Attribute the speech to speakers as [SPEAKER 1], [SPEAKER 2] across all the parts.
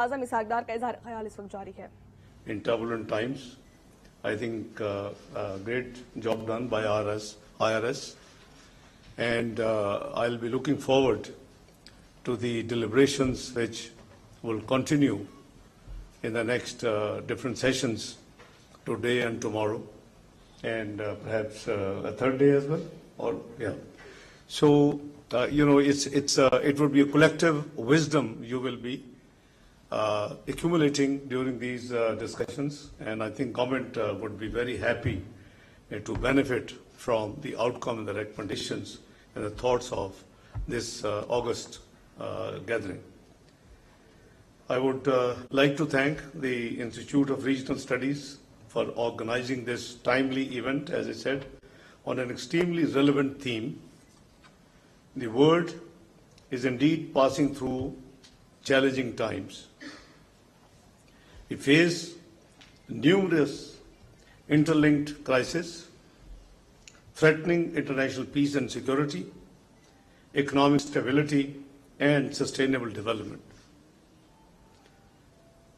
[SPEAKER 1] आज़म इसाकदार का इजहार ख्याल इस वक्त जारी है।
[SPEAKER 2] In turbulent times, I think a great job done by IRS, and I'll be looking forward to the deliberations which will continue in the next different sessions today and tomorrow, and perhaps a third day as well. So it would be a collective wisdom you will be accumulating during these discussions, and I think government would be very happy to benefit from the outcome and the recommendations and the thoughts of this August gathering. I would like to thank the Institute of Regional Studies for organizing this timely event, as I said, on an extremely relevant theme. The world is indeed passing through challenging times. We face numerous interlinked crises threatening international peace and security, economic stability, and sustainable development.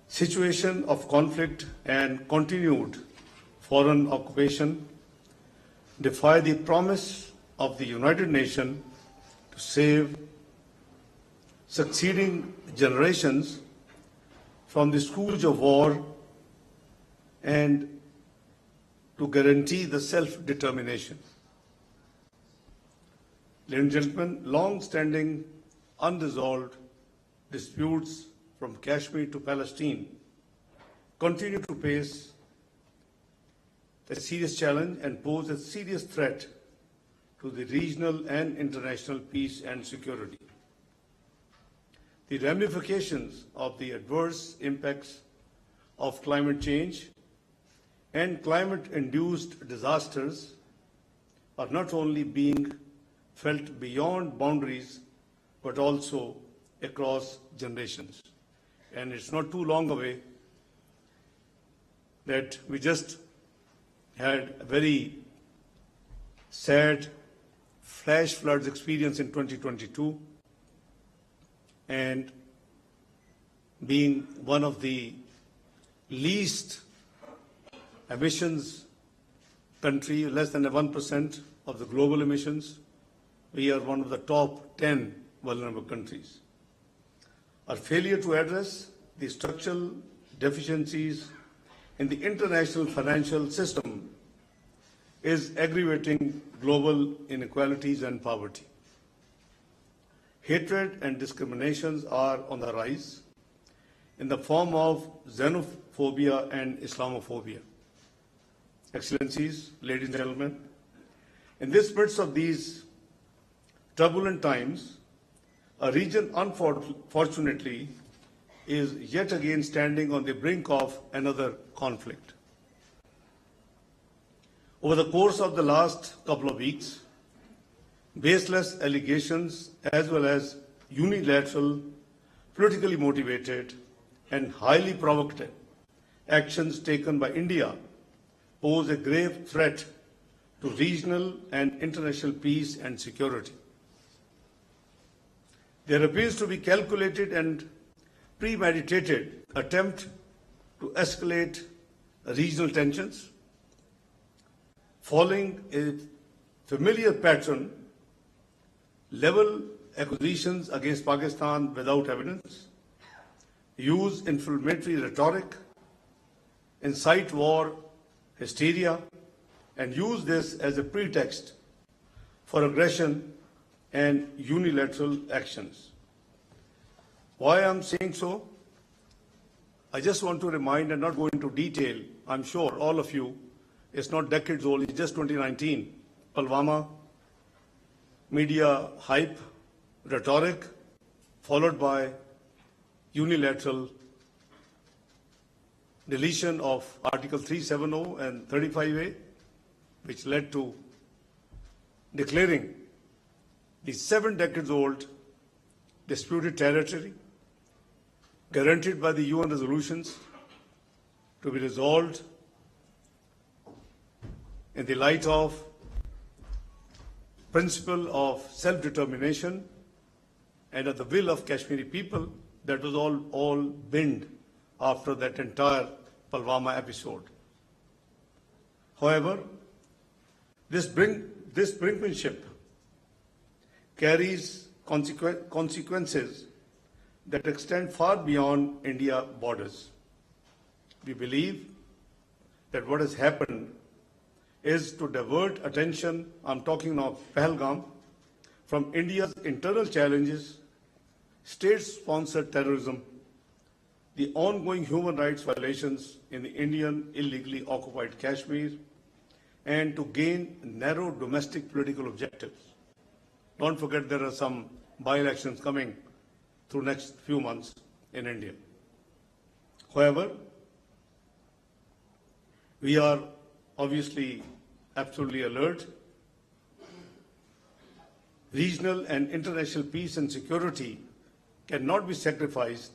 [SPEAKER 2] Situation of conflict and continued foreign occupation defy the promise of the United Nations to save succeeding generations from the scourge of war and to guarantee the self-determination. Ladies and gentlemen, long-standing unresolved disputes from Kashmir to Palestine continue to face a serious challenge and pose a serious threat to the regional and international peace and security. The ramifications of the adverse impacts of climate change and climate-induced disasters are not only being felt beyond boundaries, but also across generations. And it's not too long away that we just had a very sad flash floods experience in 2022, and being one of the least emissions country, less than 1% of the global emissions, we are one of the top 10 vulnerable countries. Our failure to address the structural deficiencies in the international financial system is aggravating global inequalities and poverty. Hatred and discriminations are on the rise in the form of xenophobia and Islamophobia. Excellencies, ladies and gentlemen, in the midst of these turbulent times, a region unfortunately is yet again standing on the brink of another conflict. Over the course of the last couple of weeks, baseless allegations as well as unilateral, politically motivated and highly provocative actions taken by India pose a grave threat to regional and international peace and security. There appears to be calculated and premeditated attempt to escalate regional tensions, following a familiar pattern: level accusations against Pakistan without evidence, use inflammatory rhetoric, incite war, hysteria, and use this as a pretext for aggression and unilateral actions. Why I'm saying so? I just want to remind and not go into detail. I'm sure all of you, it's not decades old, it's just 2019. Pulwama, media hype, rhetoric, followed by unilateral deletion of Article 370 and 35A, which led to declaring the 7 decades old disputed territory guaranteed by the UN resolutions to be resolved in the light of principle of self-determination and of the will of Kashmiri people that was all binned after that entire Pulwama episode. However, this brinkmanship carries consequences that extend far beyond India borders. We believe that what has happened is to divert attention, I'm talking now of Pahalgam, from India's internal challenges, state-sponsored terrorism, the ongoing human rights violations in the Indian illegally occupied Kashmir, and to gain narrow domestic political objectives. Don't forget there are some by-elections coming through next few months in India. However, we are obviously absolutely alert. Regional and international peace and security cannot be sacrificed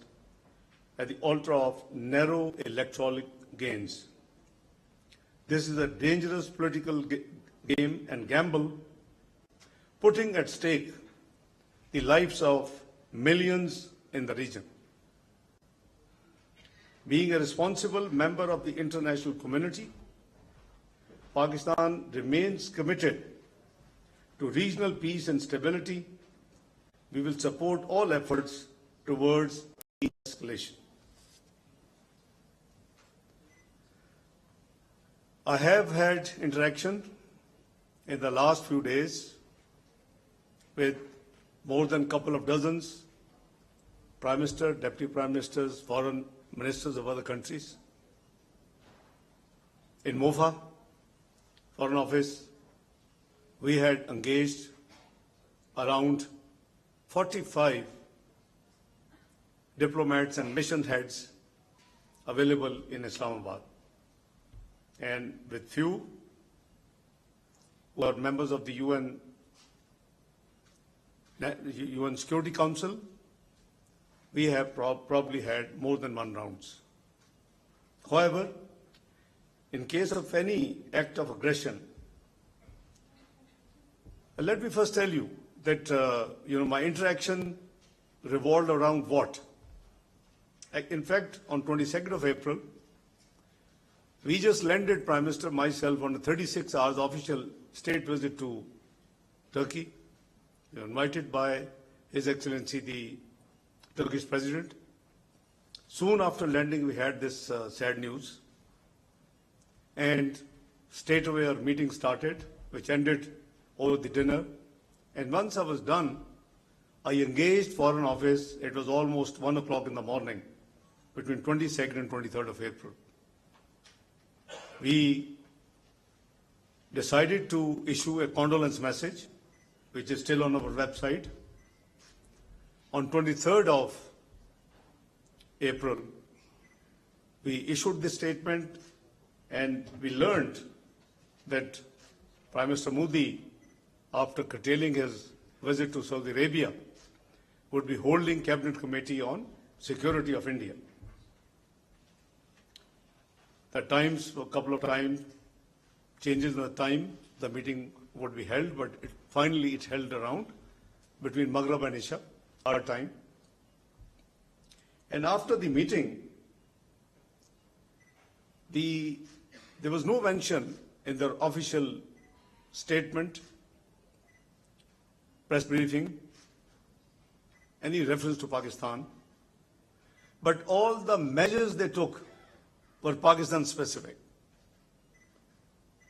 [SPEAKER 2] at the altar of narrow electoral gains. This is a dangerous political game and gamble, putting at stake the lives of millions in the region. Being a responsible member of the international community, Pakistan remains committed to regional peace and stability. We will support all efforts towards de-escalation. I have had interaction in the last few days with more than a couple of dozens, Prime Minister, Deputy Prime Ministers, foreign ministers of other countries. In MOFA, Foreign Office, we had engaged around 45 diplomats and mission heads available in Islamabad, and with few who are members of the UN Security Council, we have probably had more than one rounds. However, in case of any act of aggression, let me first tell you that my interaction revolved around what? In fact, on 22nd of April, we just landed, Prime Minister, myself, on a 36 hours official state visit to Turkey. We were invited by His Excellency the Turkish President. Soon after landing, we had this sad news, and straight away our meeting started, which ended over the dinner. And once I was done, I engaged Foreign Office. It was almost 1 o'clock in the morning, between 22nd and 23rd of April. We decided to issue a condolence message, which is still on our website. On 23rd of April, we issued this statement, and we learned that Prime Minister Modi, after curtailing his visit to Saudi Arabia, would be holding Cabinet Committee on Security of India. At times, a couple of times, changes in the time, the meeting would be held, but finally it held around between Maghrib and Isha, our time. And after the meeting, there was no mention in their official statement, press briefing, any reference to Pakistan, but all the measures they took were Pakistan specific.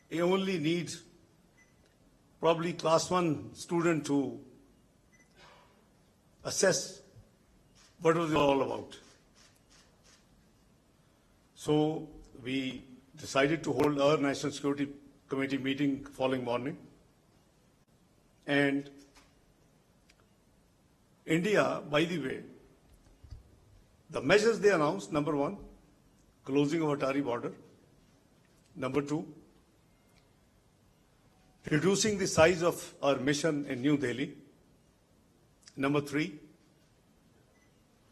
[SPEAKER 2] You only need probably class 1 student to assess what was it all about. So we decided to hold our National Security Committee meeting following morning. And India, by the way, the measures they announced, number 1, closing of Atari border. Number 2, reducing the size of our mission in New Delhi. Number 3,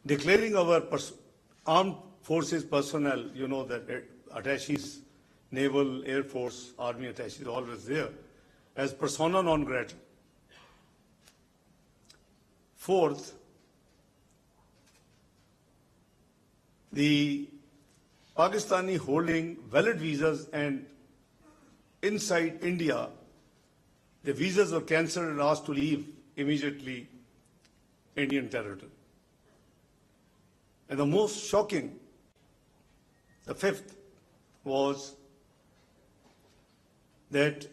[SPEAKER 2] declaring our armed forces personnel, you know that attaches, naval, air force, army attaches, always there, as persona non grata. 4th, the Pakistani holding valid visas and inside India, the visas were cancelled and asked to leave immediately Indian territory. And the most shocking, the fifth, was that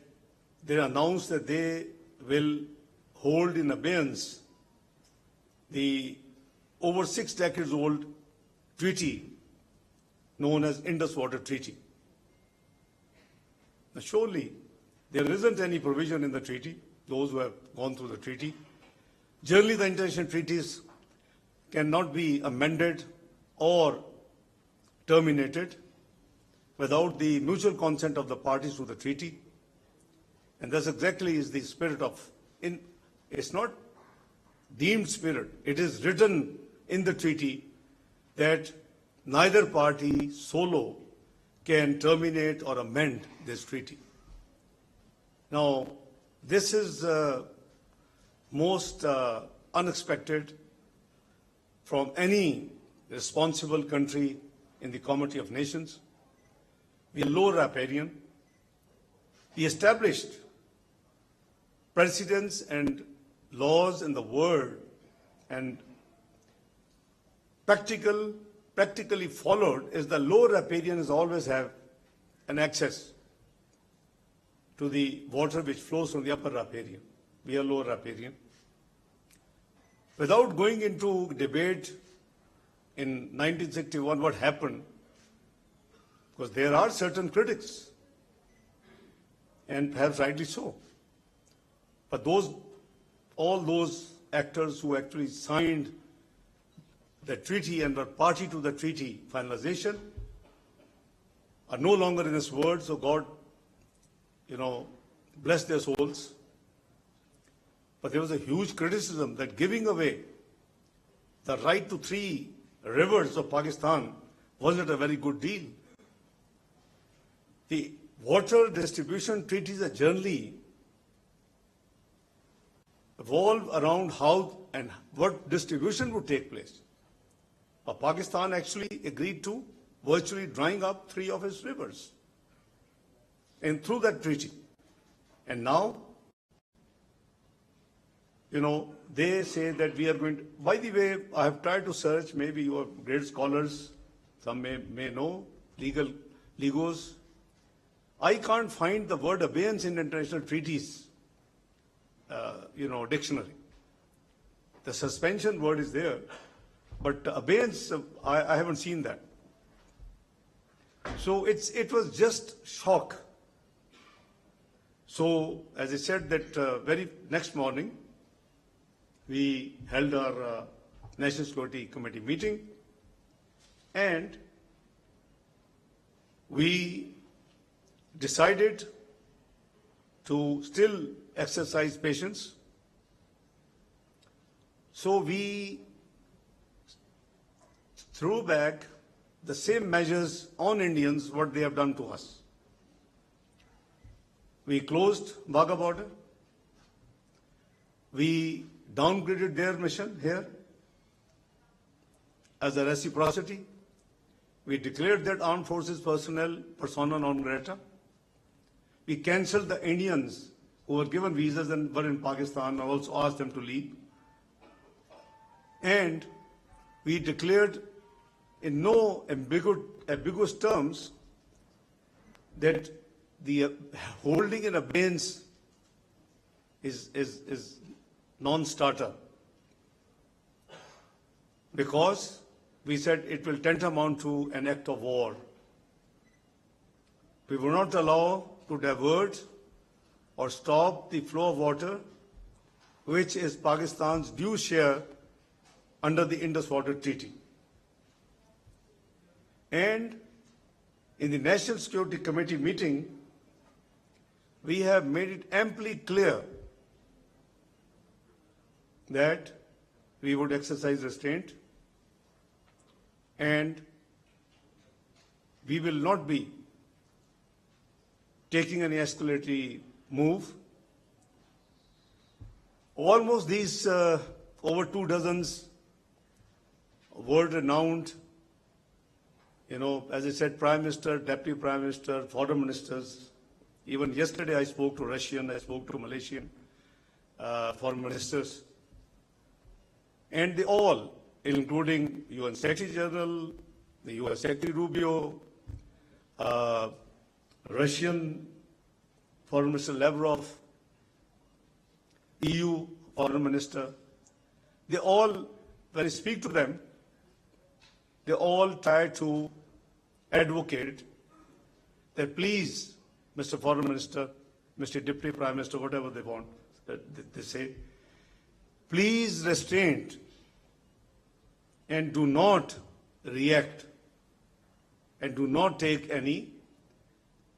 [SPEAKER 2] they announced that they will hold in abeyance the over 6 decades old treaty known as Indus Water Treaty. Now, surely there isn't any provision in the treaty, those who have gone through the treaty. Generally, the international treaties cannot be amended or terminated without the mutual consent of the parties to the treaty. And that's exactly is the spirit of, it's not deemed spirit, it is written in the treaty that neither party solo can terminate or amend this treaty. Now, this is most unexpected from any responsible country in the Committee of Nations. We are low riparian. We established precedents and laws in the world and practically followed is the low riparians always have an access to the water which flows from the upper riparian. We are low riparian. Without going into debate in 1961 what happened, because there are certain critics, and perhaps rightly so. But all those actors who actually signed the treaty and were party to the treaty finalization are no longer in this world, so God, bless their souls. But there was a huge criticism that giving away the right to 3 rivers of Pakistan wasn't a very good deal. The water distribution treaties are generally evolve around how and what distribution would take place. But Pakistan actually agreed to virtually drying up 3 of its rivers and through that treaty. And now, they say that we are going to, by the way, I have tried to search, maybe you are great scholars, some may know, legos. I can't find the word abeyance in international treaties, dictionary. The suspension word is there, but abeyance, I haven't seen that. So it was just shock. So, as I said, that very next morning, we held our National Security Committee meeting, and we decided to still exercise patience. So we threw back the same measures on Indians what they have done to us. We closed Wagah border. We downgraded their mission here as a reciprocity. We declared that armed forces personnel persona non grata. We cancelled the Indians who were given visas and were in Pakistan and also asked them to leave. And we declared in no ambiguous terms that the holding in abeyance is non-starter, because we said it will tantamount to an act of war. We will not allow to divert or stop the flow of water, which is Pakistan's due share under the Indus Water Treaty. And in the National Security Committee meeting, we have made it amply clear that we would exercise restraint and we will not be taking any escalatory move. Almost these over 2 dozens world-renowned You know, as I said, Prime Minister, Deputy Prime Minister, foreign ministers. Even yesterday I spoke to Russian, I spoke to Malaysian foreign ministers. And they all, including UN Secretary General, the US Secretary Rubio, Russian Foreign Minister Lavrov, EU Foreign Minister, they all, when I speak to them, they all try to advocate that please, Mr. Foreign Minister, Mr. Deputy Prime Minister, whatever they want, they say, please restrain and do not react and do not take any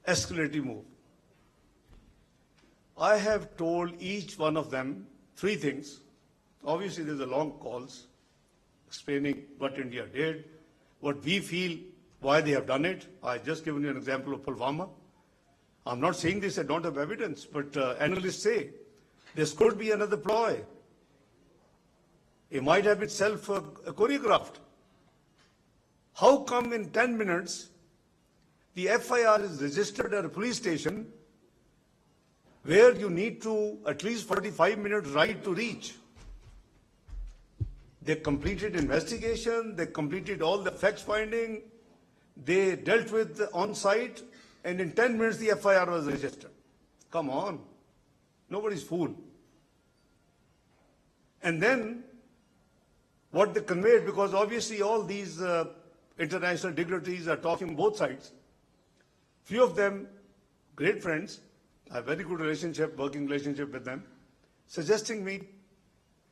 [SPEAKER 2] escalating move. I have told each one of them three things. Obviously, there's a long calls explaining what India did, what we feel, why they have done it. I just given you an example of Pulwama. I'm not saying this, I don't have evidence, but analysts say this could be another ploy. It might have itself choreographed. How come in 10 minutes the FIR is registered at a police station where you need to at least 45 minutes ride to reach? They completed investigation, they completed all the facts finding, they dealt with the on-site, and in 10 minutes the FIR was registered. Come on, nobody's fool. And then what they conveyed, because obviously all these international dignitaries are talking both sides. Few of them, great friends, I have very good relationship, working relationship with them, suggesting me,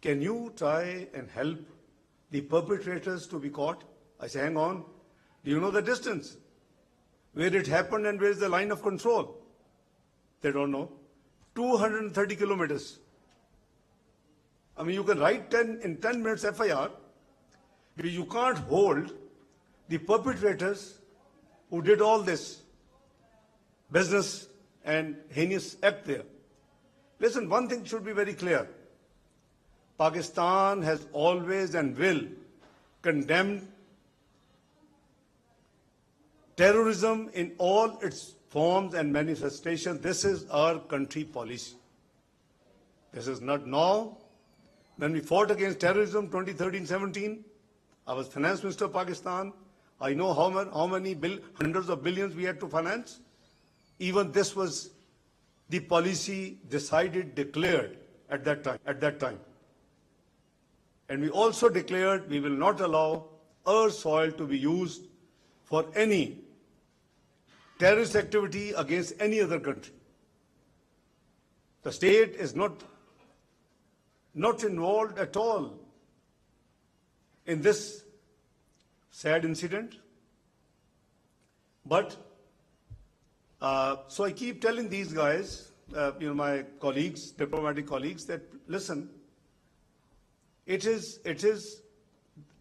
[SPEAKER 2] can you try and help the perpetrators to be caught? I say, hang on, do you know the distance? Where it happened and where is the line of control? They don't know. 230 kilometers. I mean, you can write in 10 minutes FIR, but you can't hold the perpetrators who did all this business and heinous act there. Listen, one thing should be very clear. Pakistan has always and will condemn terrorism in all its forms and manifestations. This is our country policy. This is not now. When we fought against terrorism 2013-17, I was finance minister of Pakistan. I know how many hundreds of billions we had to finance. Even this was the policy decided, declared at that time. And we also declared we will not allow our soil to be used for any terrorist activity against any other country. The state is not involved at all in this sad incident. But so I keep telling these guys, my colleagues, diplomatic colleagues, that listen, it is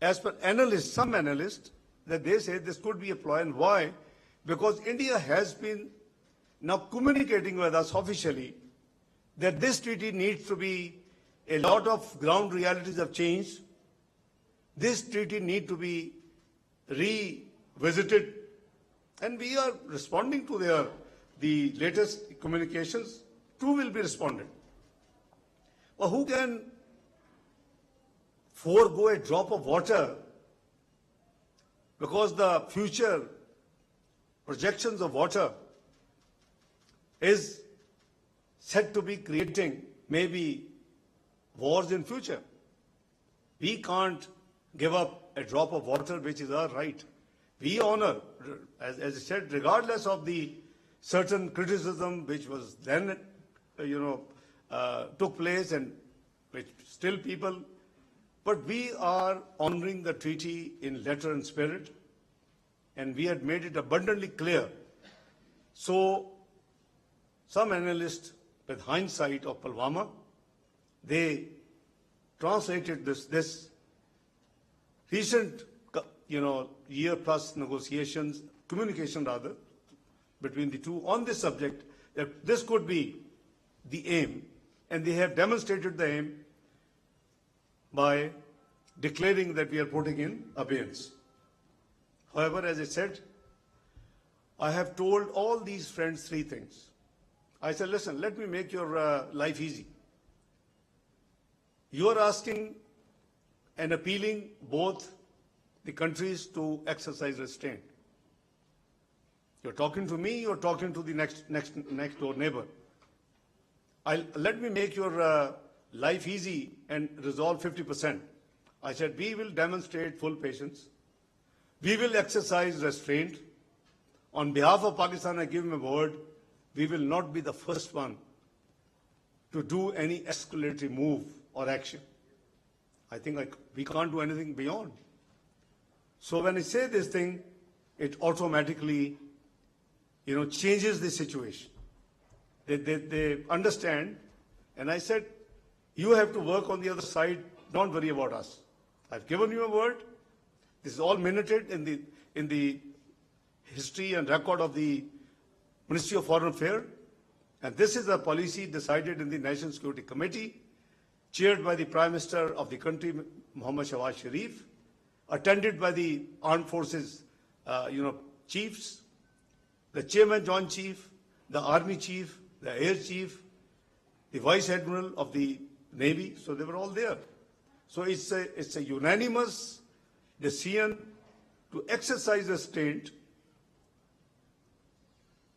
[SPEAKER 2] as per analysts, some analysts, that they say this could be a ploy. And why? Because India has been now communicating with us officially that this treaty needs to be, a lot of ground realities have changed. This treaty needs to be revisited. And we are responding to the latest communications. Two will be responded. But who can forego a drop of water because the future projections of water is said to be creating maybe wars in future? We can't give up a drop of water, which is our right. We honor, as I said, regardless of the certain criticism which was then, took place and which still people, but we are honoring the treaty in letter and spirit, and we had made it abundantly clear. So some analysts, with hindsight of Pulwama, they translated this recent, year plus negotiations, communication rather, between the two on this subject, that this could be the aim, and they have demonstrated the aim by declaring that we are putting in abeyance. However, as I said, I have told all these friends three things. I said, listen, let me make your life easy. You are asking and appealing both the countries to exercise restraint. You're talking to me, you're talking to the next door neighbor. Let me make your life easy and resolve 50%. I said, we will demonstrate full patience. We will exercise restraint. On behalf of Pakistan, I give him a word, we will not be the first one to do any escalatory move or action. I think we can't do anything beyond. So when I say this thing, it automatically, changes the situation. They understand, and I said, you have to work on the other side. Don't worry about us. I've given you a word. This is all minuted in the history and record of the Ministry of Foreign Affairs, and this is a policy decided in the National Security Committee, chaired by the Prime Minister of the country, Mohammad Shahbaz Sharif, attended by the Armed Forces, chiefs, the Chairman Joint Chief, the Army Chief, the Air Chief, the Vice Admiral of the Navy. So they were all there. So it's a unanimous decision to exercise restraint,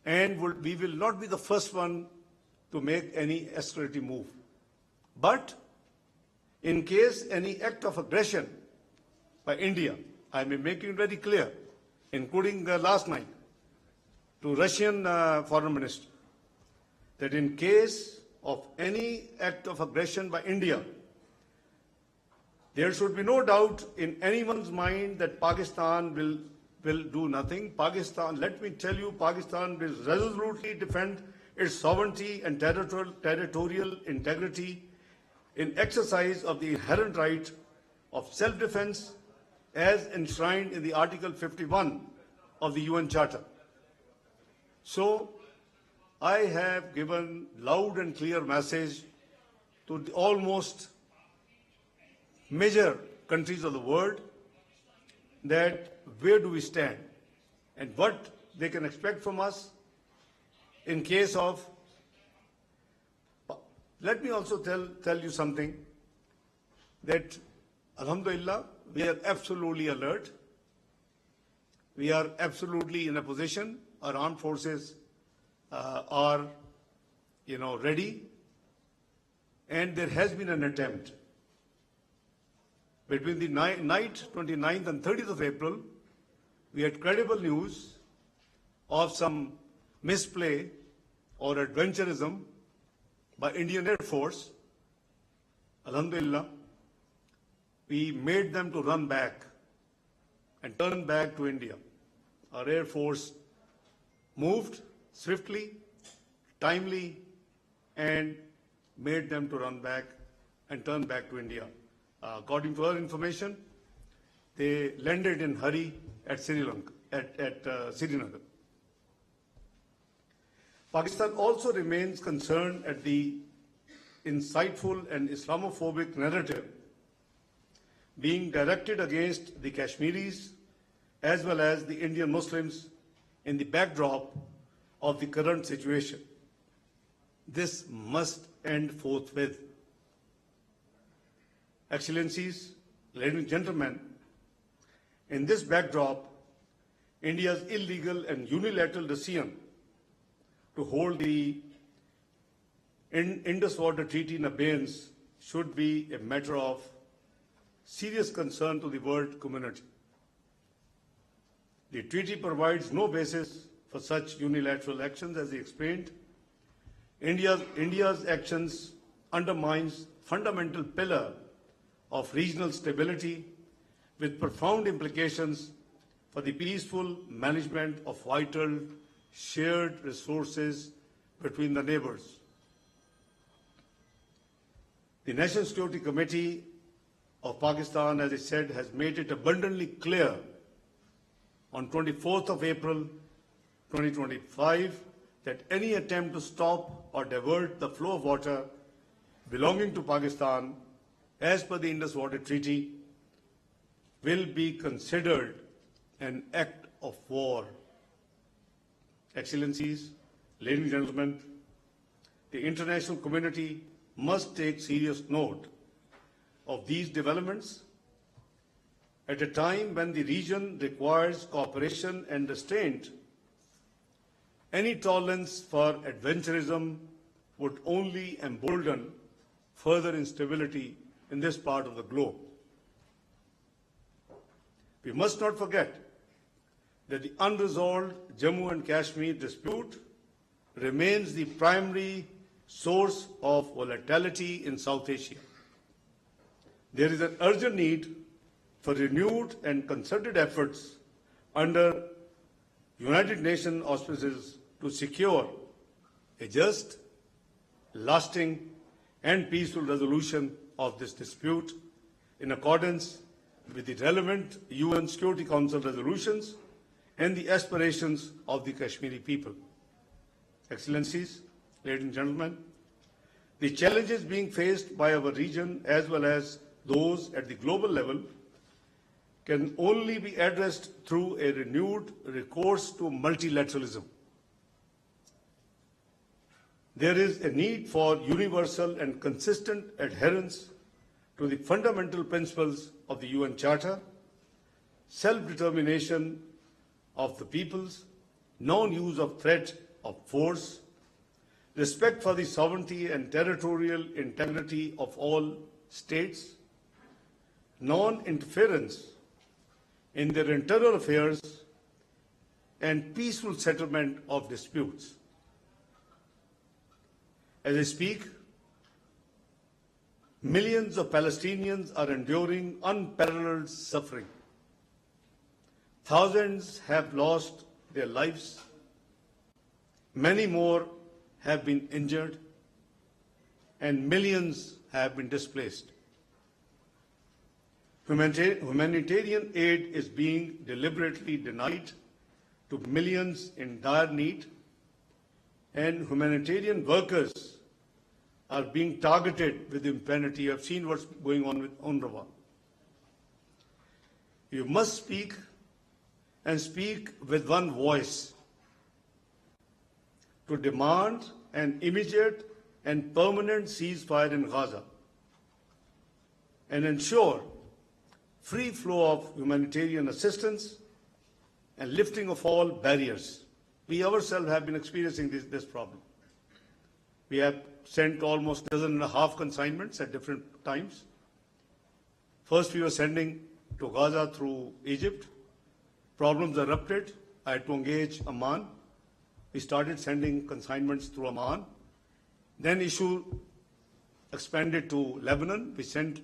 [SPEAKER 2] and we will not be the first one to make any escalating move. But in case any act of aggression by India, I am making it very clear, including last night, to Russian Foreign Minister, that in case of any act of aggression by India, there should be no doubt in anyone's mind that Pakistan will do nothing. Pakistan, let me tell you, Pakistan will resolutely defend its sovereignty and territorial integrity in exercise of the inherent right of self-defense as enshrined in the Article 51 of the UN Charter. So, I have given loud and clear message to the almost major countries of the world that where do we stand and what they can expect from us in case of. Let me also tell you something, that Alhamdulillah, we are absolutely alert. We are absolutely in a position. Our armed forces are, ready. And there has been an attempt. Between the night 29th and 30th of April, we had credible news of some misplay or adventurism by Indian Air Force. Alhamdulillah, we made them to run back and turn back to India. Our Air Force moved swiftly, timely, and made them to run back and turn back to India. According to our information, they landed in hurry at Sri Lanka, at Srinagar. Pakistan also remains concerned at the insightful and Islamophobic narrative being directed against the Kashmiris as well as the Indian Muslims in the backdrop of the current situation. This must end forthwith. Excellencies, ladies and gentlemen, in this backdrop, India's illegal and unilateral decision to hold the Indus Water Treaty in abeyance should be a matter of serious concern to the world community. The treaty provides no basis for such unilateral actions, as he explained. India's actions undermines fundamental pillar of regional stability with profound implications for the peaceful management of vital shared resources between the neighbors. The National Security Committee of Pakistan, as I said, has made it abundantly clear on 24th of April 2025 that any attempt to stop or divert the flow of water belonging to Pakistan as per the Indus Water Treaty will be considered an act of war. Excellencies, ladies and gentlemen, the international community must take serious note of these developments at a time when the region requires cooperation and restraint. Any tolerance for adventurism would only embolden further instability in this part of the globe. We must not forget that the unresolved Jammu and Kashmir dispute remains the primary source of volatility in South Asia. There is an urgent need for renewed and concerted efforts under United Nations auspices to secure a just, lasting, and peaceful resolution of this dispute in accordance with the relevant UN Security Council resolutions and the aspirations of the Kashmiri people. Excellencies, ladies and gentlemen, the challenges being faced by our region as well as those at the global level can only be addressed through a renewed recourse to multilateralism. There is a need for universal and consistent adherence to the fundamental principles of the UN Charter, self-determination of the peoples, non-use of threat of force, respect for the sovereignty and territorial integrity of all states, non-interference in their internal affairs, and peaceful settlement of disputes. As I speak, millions of Palestinians are enduring unparalleled suffering. Thousands have lost their lives. Many more have been injured, and millions have been displaced. Humanitarian aid is being deliberately denied to millions in dire need, and humanitarian workers are being targeted with impunity. You have seen what's going on with UNRWA. You must speak and speak with one voice to demand an immediate and permanent ceasefire in Gaza and ensure free flow of humanitarian assistance and lifting of all barriers. We ourselves have been experiencing this problem. We have sent almost 1.5 consignments at different times. First, we were sending to Gaza through Egypt. Problems erupted. I had to engage Amman. We started sending consignments through Amman. Then issue expanded to Lebanon. We sent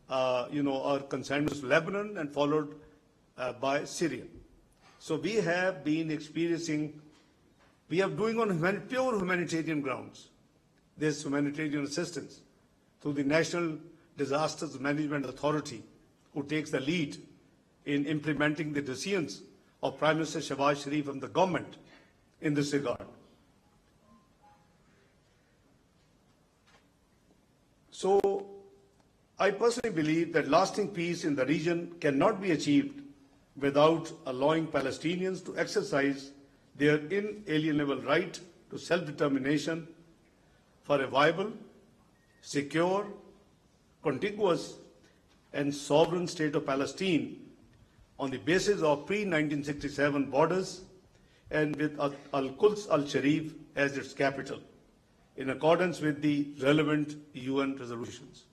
[SPEAKER 2] our consignments to Lebanon and followed by Syria. So we have been experiencing, we are doing on pure humanitarian grounds this humanitarian assistance through the National Disasters Management Authority, who takes the lead in implementing the decisions of Prime Minister Shehbaz Sharif and the government in this regard. So I personally believe that lasting peace in the region cannot be achieved without allowing Palestinians to exercise their inalienable right to self-determination for a viable, secure, contiguous, and sovereign state of Palestine on the basis of pre-1967 borders and with Al-Quds Al-Sharif as its capital, in accordance with the relevant UN resolutions.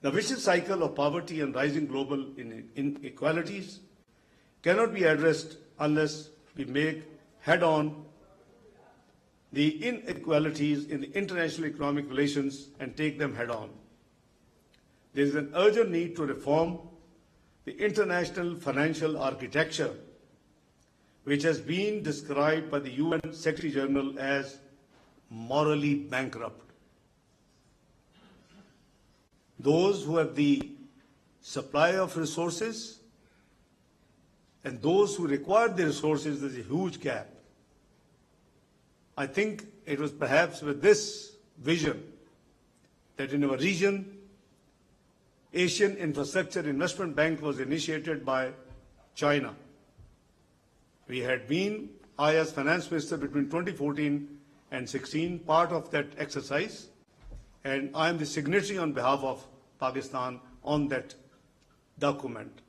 [SPEAKER 2] The vicious cycle of poverty and rising global inequalities cannot be addressed unless we make head-on the inequalities in the international economic relations and take them head-on. There is an urgent need to reform the international financial architecture, which has been described by the UN Secretary General as morally bankrupt. Those who have the supply of resources and those who require the resources, there's a huge gap. I think it was perhaps with this vision that in our region, Asian Infrastructure Investment Bank was initiated by China. We had been, I as finance minister between 2014 and 16, part of that exercise, and I am the signatory on behalf of Pakistan on that document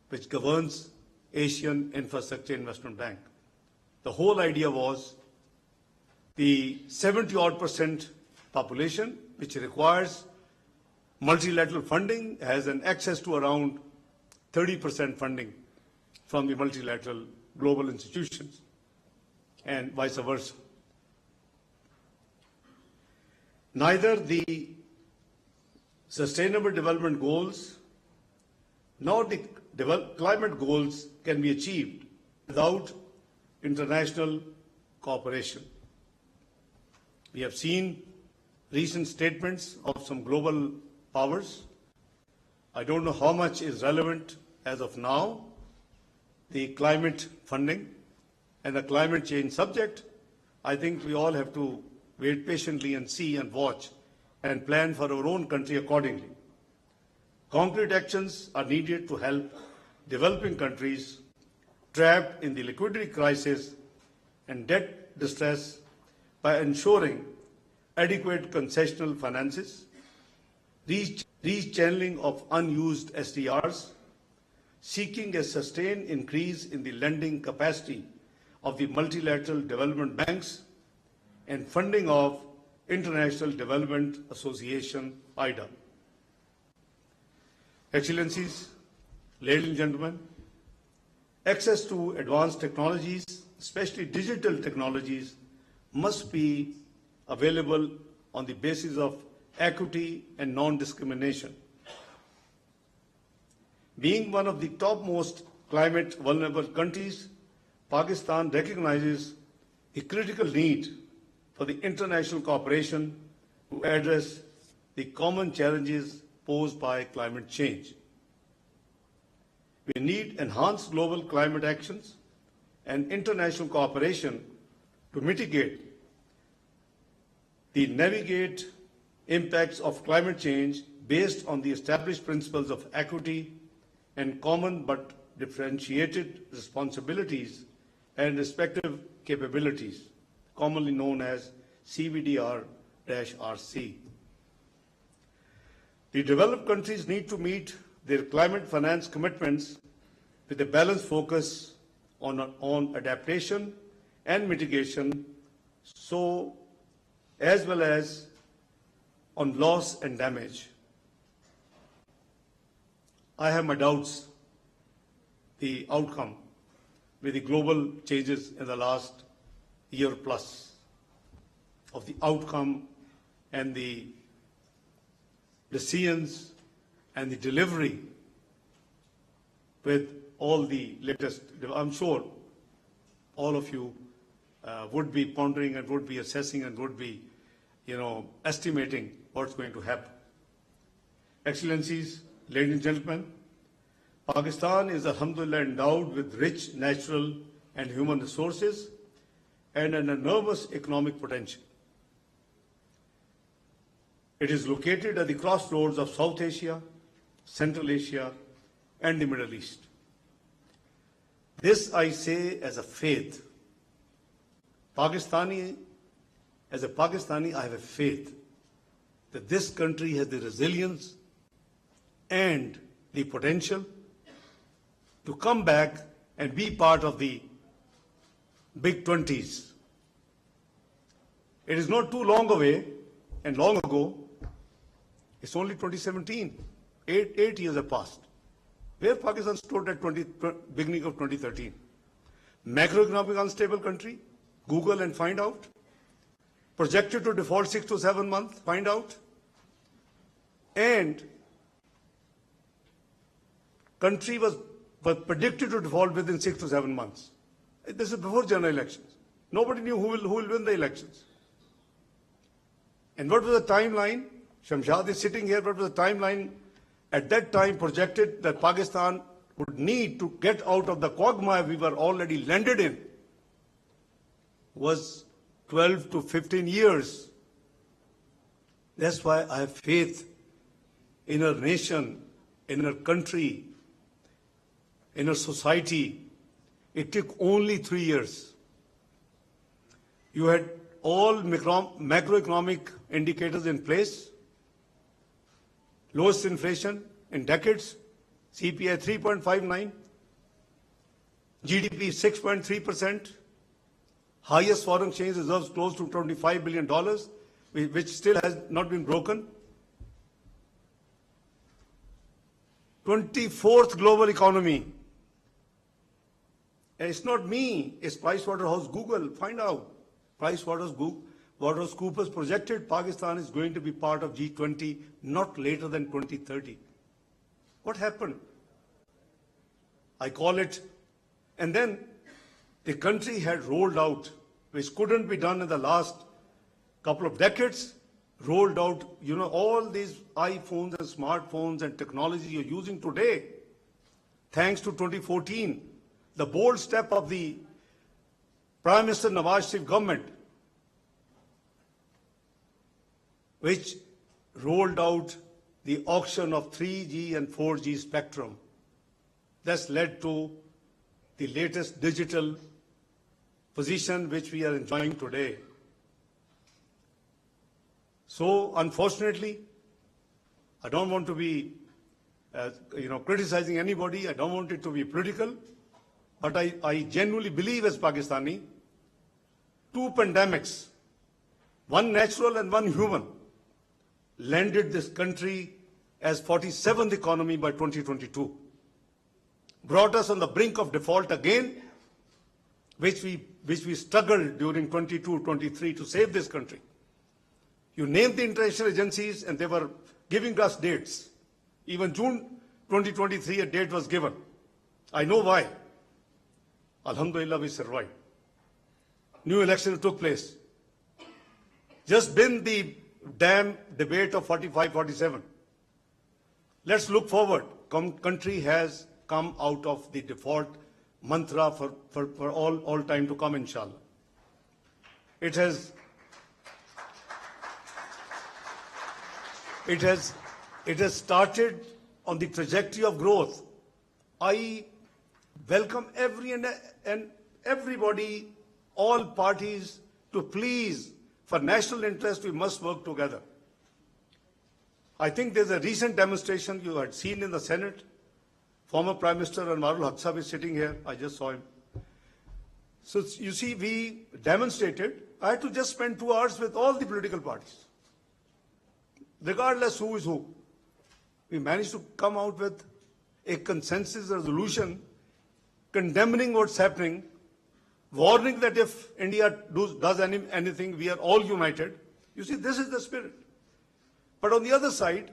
[SPEAKER 2] which governs Asian Infrastructure Investment Bank. The whole idea was the 70-odd% population which requires multilateral funding has an access to around 30% funding from the multilateral global institutions and vice versa. Neither the Sustainable Development Goals nor the climate goals can be achieved without international cooperation. We have seen recent statements of some global powers. I don't know how much is relevant as of now, the climate funding and the climate change subject. I think we all have to wait patiently and see and watch and plan for our own country accordingly. Concrete actions are needed to help developing countries trapped in the liquidity crisis and debt distress by ensuring adequate concessional finances, rechanneling of unused SDRs, seeking a sustained increase in the lending capacity of the multilateral development banks, and funding of International Development Association, IDA. Excellencies, ladies and gentlemen, access to advanced technologies, especially digital technologies, must be available on the basis of equity and non-discrimination. Being one of the topmost climate vulnerable countries, Pakistan recognizes the critical need for the international cooperation to address the common challenges posed by climate change. We need enhanced global climate actions and international cooperation to mitigate the navigate impacts of climate change based on the established principles of equity and common but differentiated responsibilities and respective capabilities, commonly known as CBDR-RC. The developed countries need to meet their climate finance commitments with a balanced focus on adaptation and mitigation, so as well as on loss and damage. I have my doubts the outcome with the global changes in the last year plus of the outcome and the decisions and the delivery with all the latest. I'm sure all of you would be pondering and would be assessing and would be, estimating what's going to happen. Excellencies, ladies and gentlemen, Pakistan is alhamdulillah endowed with rich natural and human resources and an enormous economic potential. It is located at the crossroads of South Asia, Central Asia, and the Middle East. This I say as a faith. As a Pakistani, I have a faith that this country has the resilience and the potential to come back and be part of the big 20s. It is not too long away and long ago. It's only 2017. Eight years have passed. Where Pakistan stood at beginning of 2013. Macroeconomic unstable country, Google and find out. Projected to default 6 to 7 months, find out. And country was predicted to default within 6 to 7 months. This is before general elections. Nobody knew who will win the elections. And what was the timeline? Shamshad is sitting here. What was the timeline? At that time projected that Pakistan would need to get out of the quagmire we were already landed in was 12 to 15 years. That's why I have faith in our nation, in our country, in a society, it took only 3 years. You had all macroeconomic indicators in place, lowest inflation in decades, CPI 3.59, GDP 6.3%, highest foreign exchange reserves close to $25 billion, which still has not been broken. 24th global economy. And it's not me, it's PricewaterhouseCoopers. Find out. PricewaterhouseCoopers projected Pakistan is going to be part of G20 not later than 2030. What happened? I call it, and then the country had rolled out, which couldn't be done in the last couple of decades, rolled out, all these iPhones and smartphones and technology you're using today, thanks to 2014, the bold step of the Prime Minister Nawaz Sharif government, which rolled out the auction of 3G and 4G spectrum. That's led to the latest digital position which we are enjoying today. So, unfortunately, I don't want to be, criticizing anybody. I don't want it to be political. But I genuinely believe as Pakistani, two pandemics, one natural and one human, landed this country as 47th economy by 2022. Brought us on the brink of default again, which we struggled during 22-23 to save this country. You named the international agencies and they were giving us dates. Even June 2023 a date was given. I know why. Alhamdulillah, we survived. New elections took place. Just been the damn debate of 45-47. Let's look forward. Country has come out of the default mantra for all time to come, inshallah. It has started on the trajectory of growth. I welcome everybody, all parties, to please, for national interest, we must work together. I think there's a recent demonstration you had seen in the Senate. Former Prime Minister Anwarul Haq Sahib is sitting here. I just saw him. So you see, we demonstrated. I had to just spend 2 hours with all the political parties, regardless who is who. We managed to come out with a consensus resolution condemning what's happening, warning that if India does anything, we are all united. You see, this is the spirit. But on the other side,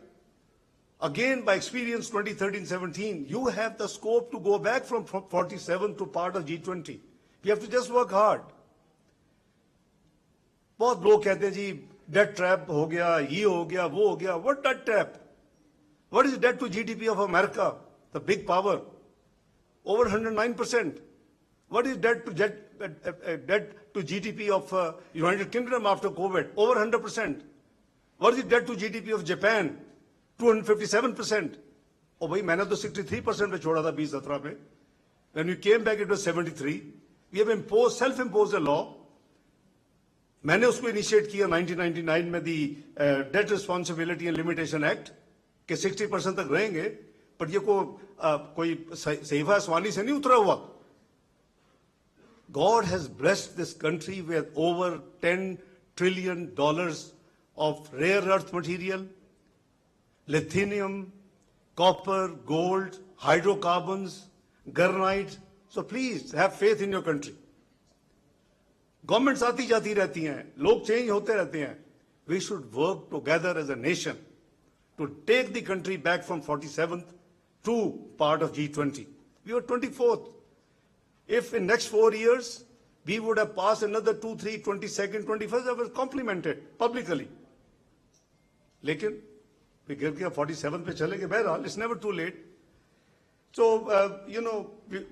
[SPEAKER 2] again, by experience 2013-17, you have the scope to go back from 47 to part of G20. We have to just work hard. बहुत लोग कहते हैं जी debt trap हो गया, ये हो गया, वो हो गया. What debt trap? What is debt to GDP of America, the big power? Over 109%. What is debt to GDP of United Kingdom after COVID? Over 100%. What is debt to GDP of Japan? 257%. Oh, bhai, मैंने तो 63% पे छोड़ा था 2017 पे. When we came back, it was 73. We have self-imposed a law. मैंने उसको initiate किया 1999 में the date responsibility and limitation act के 60% तक रहेंगे, पर ये कोई सहीफा आसमानी से नहीं उतरा हुआ. God has blessed this country with over $10 trillion of rare earth material, lithium, copper, gold, hydrocarbons, granite. So please have faith in your country. Governments आती जाती रहती हैं, लोग चेंज होते रहते हैं. We should work together as a nation to take the country back from 47th to part of G20. We were 24th. If in next 4 years we would have passed another 2, 3, 22nd, 21st, I was complimented publicly. लेकिन we गिर गया 47th पे चले गए. बहरहाल, it's never too late. So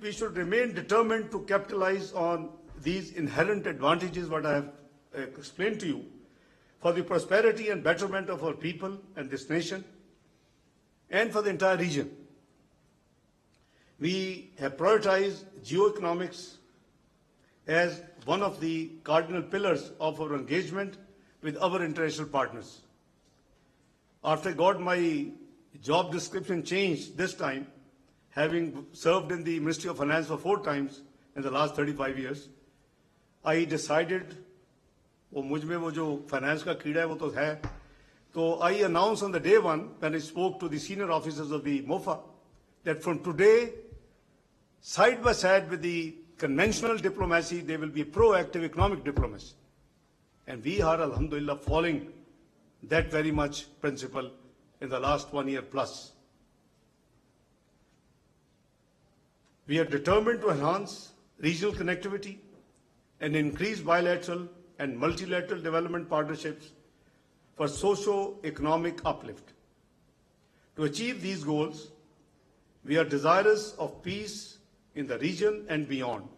[SPEAKER 2] we should remain determined to capitalize on these inherent advantages what I have explained to you for the prosperity and betterment of our people and this nation and for the entire region. We have prioritized geoeconomics as one of the cardinal pillars of our engagement with our international partners. After I got my job description changed this time, having served in the Ministry of Finance for 4 times in the last 35 years, I decided, वो मुझ में वो जो finance का कीड़ा है वो तो है, so I announced on the day one when I spoke to the senior officers of the MOFA that from today, side by side with the conventional diplomacy, there will be proactive economic diplomacy. And we are, alhamdulillah, following that very much principle in the last 1 year plus. We are determined to enhance regional connectivity and increase bilateral and multilateral development partnerships for socio-economic uplift. To achieve these goals, we are desirous of peace in the region and beyond.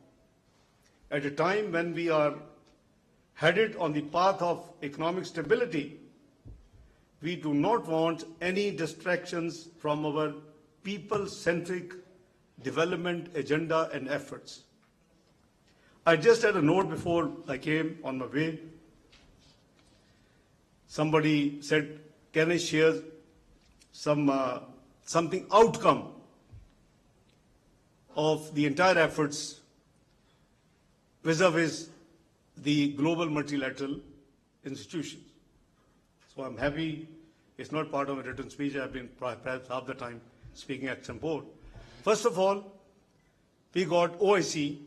[SPEAKER 2] At a time when we are headed on the path of economic stability, we do not want any distractions from our people-centric development agenda and efforts. I just had a note before I came on my way. Somebody said, can I share something outcome of the entire efforts vis-a-vis the global multilateral institutions? So I'm happy it's not part of a written speech. I've been perhaps half the time speaking at some board. First of all, we got OIC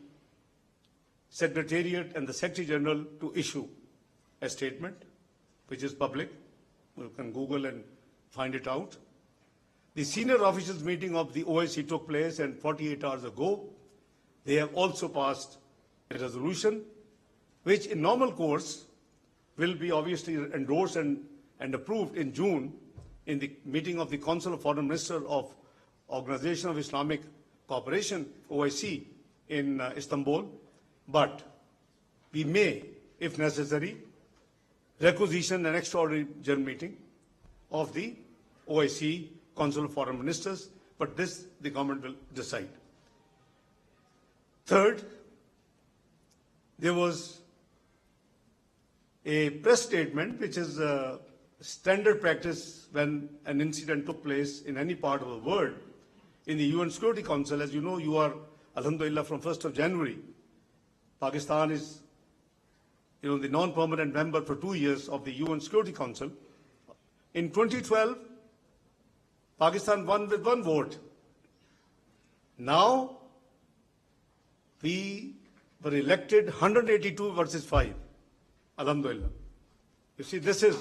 [SPEAKER 2] Secretariat and the Secretary General to issue a statement, which is public. You can Google and find it out. The senior officials meeting of the OIC took place, and 48 hours ago, they have also passed a resolution, which in normal course will be obviously endorsed and approved in June in the meeting of the Council of Foreign Ministers of Organization of Islamic Cooperation, OIC, in Istanbul. But we may, if necessary, requisition an extraordinary general meeting of the OIC, Council of Foreign Ministers, but this the government will decide. Third, there was a press statement, which is a standard practice when an incident took place in any part of the world. In the UN Security Council, as you know, you are, alhamdulillah, from 1st of January, Pakistan is, the non-permanent member for 2 years of the UN Security Council. In 2012, Pakistan won with 1 vote. Now, we were elected 182 versus 5. Alhamdulillah. You see, this is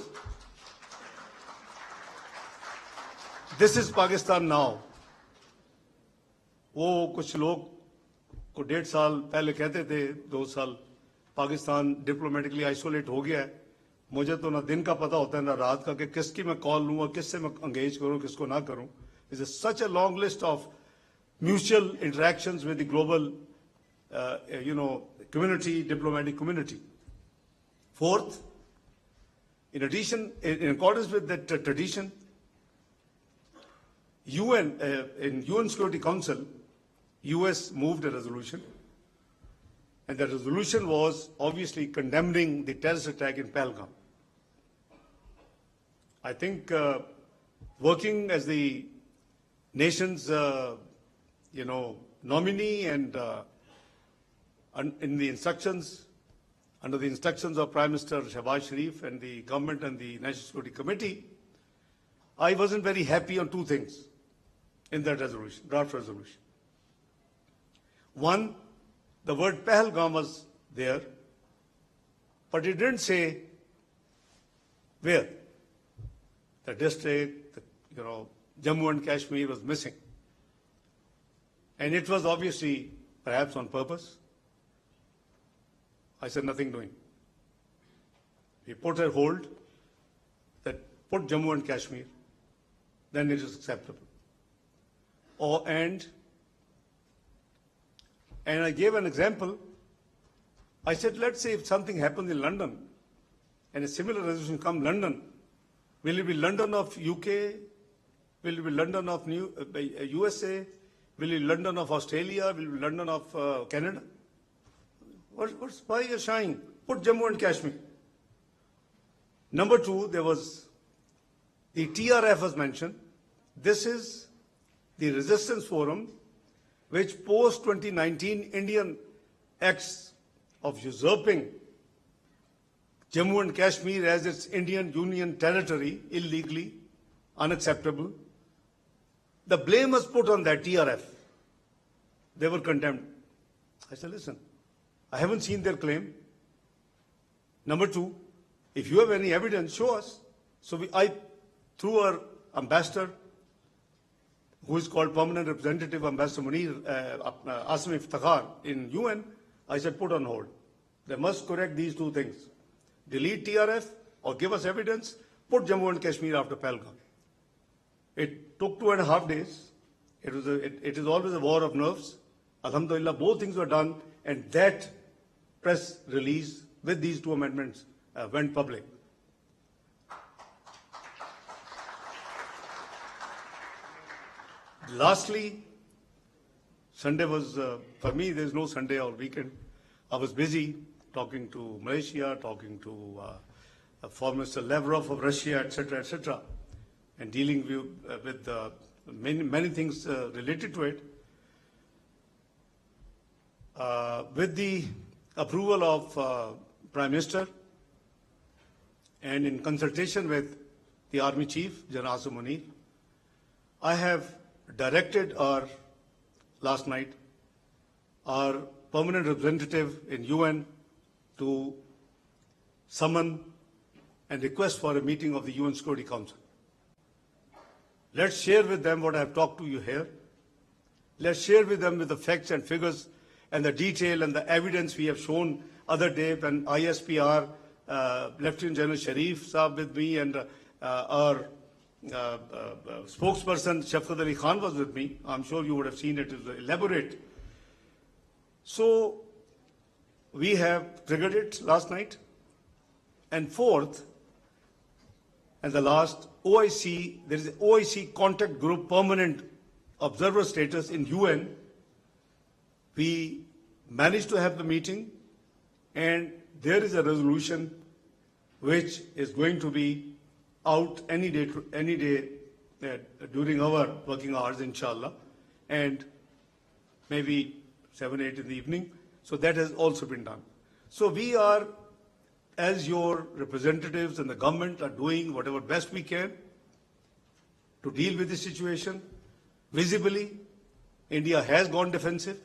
[SPEAKER 2] Pakistan now. वो कुछ लोग को 1.5 साल पहले कहते थे 2 साल Pakistan diplomatically isolate हो गया है. मुझे तो ना दिन का पता होता है ना रात का कि किसकी मैं कॉल लूँ और किससे मैं एंगेज करूँ किसको ना करूँ. It's such a long list of mutual interactions with the global community, diplomatic community. Fourth, in addition, in accordance with that tradition, in UN Security Council, US moved a resolution, and the resolution was obviously condemning the terrorist attack in Pahalgam. I think working as the nation's, nominee and in the instructions, under the instructions of Prime Minister Shehbaz Sharif and the government and the National Security Committee, I wasn't very happy on 2 things in that resolution, draft resolution. One, the word Pahalgam was there, but it didn't say where. The district, Jammu and Kashmir was missing. And it was obviously, perhaps on purpose. I said nothing doing. We put a hold that put Jammu and Kashmir, then it is acceptable. And I gave an example. I said, let's say if something happens in London and a similar resolution comes London, will it be London of UK? Will it be London of USA? Will be London of Australia? Will be London of Canada? Why are you shying? Put Jammu and Kashmir. Number two, there was the TRF was mentioned. This is the resistance forum which post 2019 Indian acts of usurping Jammu and Kashmir as its Indian Union territory illegally, unacceptable. The blame was put on that TRF. They were condemned. I said, listen, I haven't seen their claim. Number two, if you have any evidence, show us. So I, through our ambassador, who is called Permanent Representative Ambassador Munir Asim Iftikhar in UN, I said, put on hold. They must correct these two things. Delete TRF or give us evidence, put Jammu and Kashmir after Pahalgam. It took 2.5 days. It is always a war of nerves. Alhamdulillah, both things were done, and that press release with these two amendments went public. Lastly, Sunday was, for me, there's no Sunday or weekend. I was busy talking to Malaysia, talking to Foreign Minister Lavrov of Russia, etc., and dealing with many things related to it. With the approval of Prime Minister and in consultation with the Army Chief, General Asim Munir, I have directed last night our permanent representative in UN to summon and request for a meeting of the UN Security Council. Let's share with them what I have talked to you here. Let's share with them with the facts and figures and the detail and the evidence we have shown other day when ISPR, Lieutenant General Sharif Saab with me, and our spokesperson Shafqat Ali Khan was with me. I'm sure you would have seen it. It was elaborate. So we have triggered it last night. And fourth, and the last, OIC, there is an OIC contact group permanent observer status in UN. We managed to have the meeting, and there is a resolution which is going to be out any day during our working hours, inshallah, and maybe 7, 8 in the evening. So that has also been done. So we are, as your representatives and the government, are doing whatever best we can to deal with the situation. Visibly, India has gone defensive.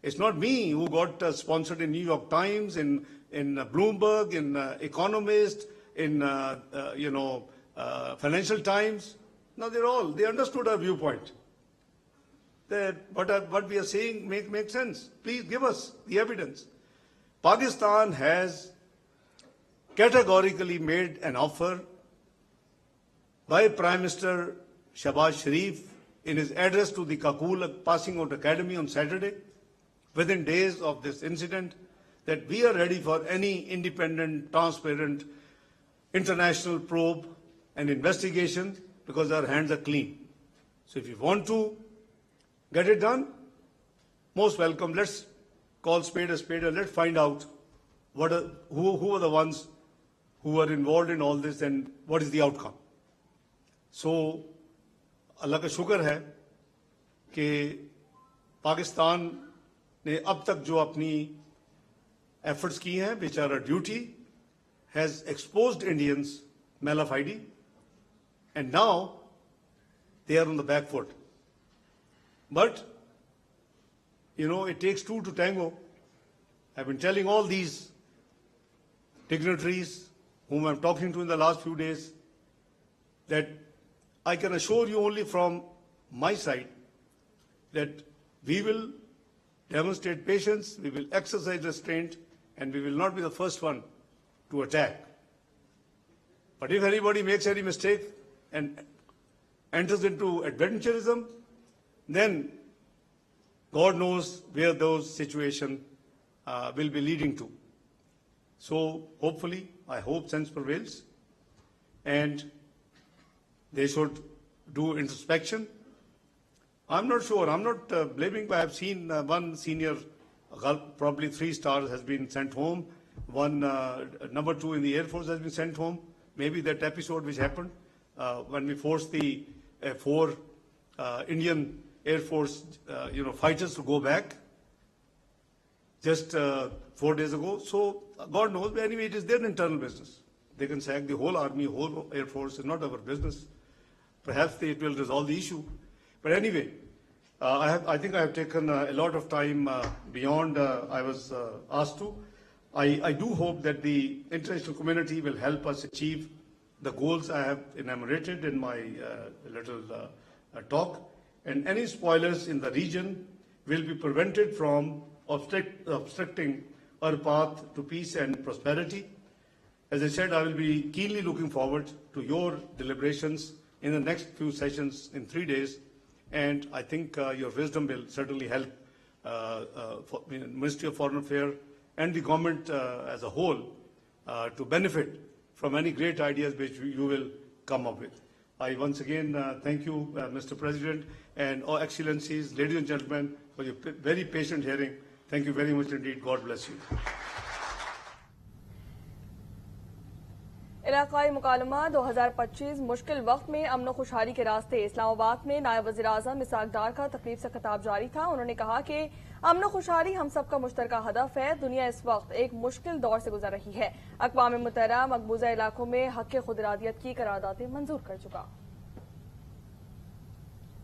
[SPEAKER 2] It's not me who got sponsored in New York Times, in Bloomberg, in Economist, in Financial Times. No, they understood our viewpoint. That what we are saying makes sense. Please give us the evidence. Pakistan has categorically made an offer by Prime Minister Shahbaz Sharif in his address to the Kakul Passing Out Academy on Saturday, within days of this incident, that we are ready for any independent, transparent, international probe and investigation because our hands are clean. So if you want to get it done, most welcome. Let's call spade a spade and let's find out who are the ones who were involved in all this and what is the outcome. So, Allah ka shukr hai कि पाकिस्तान ने अब तक जो अपनी efforts की हैं, which are a duty, has exposed Indians malafide, and now they are on the back foot. But, it takes two to tango. I've been telling all these dignitaries whom I'm talking to in the last few days that I can assure you only from my side that we will demonstrate patience, we will exercise restraint, and we will not be the first one to attack. But if anybody makes any mistake and enters into adventurism, then God knows where those situations will be leading to. So hopefully, I hope sense prevails, and they should do introspection I'm not sure. I'm not blaming, but I've seen one senior, probably 3 stars, has been sent home. One number 2 in the Air Force has been sent home. Maybe that episode which happened when we forced the 4 Indian Air Force, fighters to go back just 4 days ago. So God knows. But anyway, it is their internal business. They can sack the whole army, whole Air Force. It's not our business. Perhaps it will resolve the issue. But anyway, I think I have taken a lot of time beyond I was asked to. I do hope that the international community will help us achieve the goals I have enumerated in my little talk. And any spoilers in the region will be prevented from obstructing our path to peace and prosperity. As I said, I will be keenly looking forward to your deliberations in the next few sessions in 3 days. And I think your wisdom will certainly help Ministry of Foreign Affairs and the government as a whole to benefit from any great ideas which you will come up with. I once again thank you, Mr. President, and all excellencies, ladies and gentlemen, for your very patient hearing. Thank you very much indeed. God bless you.
[SPEAKER 1] इलाकाई मुकालमा 2025 मुश्किल वक्त में अमन खुशहाली के रास्ते। इस्लामाबाद में नायब वज़ीर आज़म Isaac डार का तकरीब से खिताब जारी था। उन्होंने कहा कि अमन खुशहाली हम सबका मुश्तरका हदफ है। दुनिया इस वक्त एक मुश्किल दौर से गुजर रही है। अक़वाम मुत्तहिदा मकबूजा इलाकों में हक़ खुदइरादियत की करारदादें मंजूर कर चुका।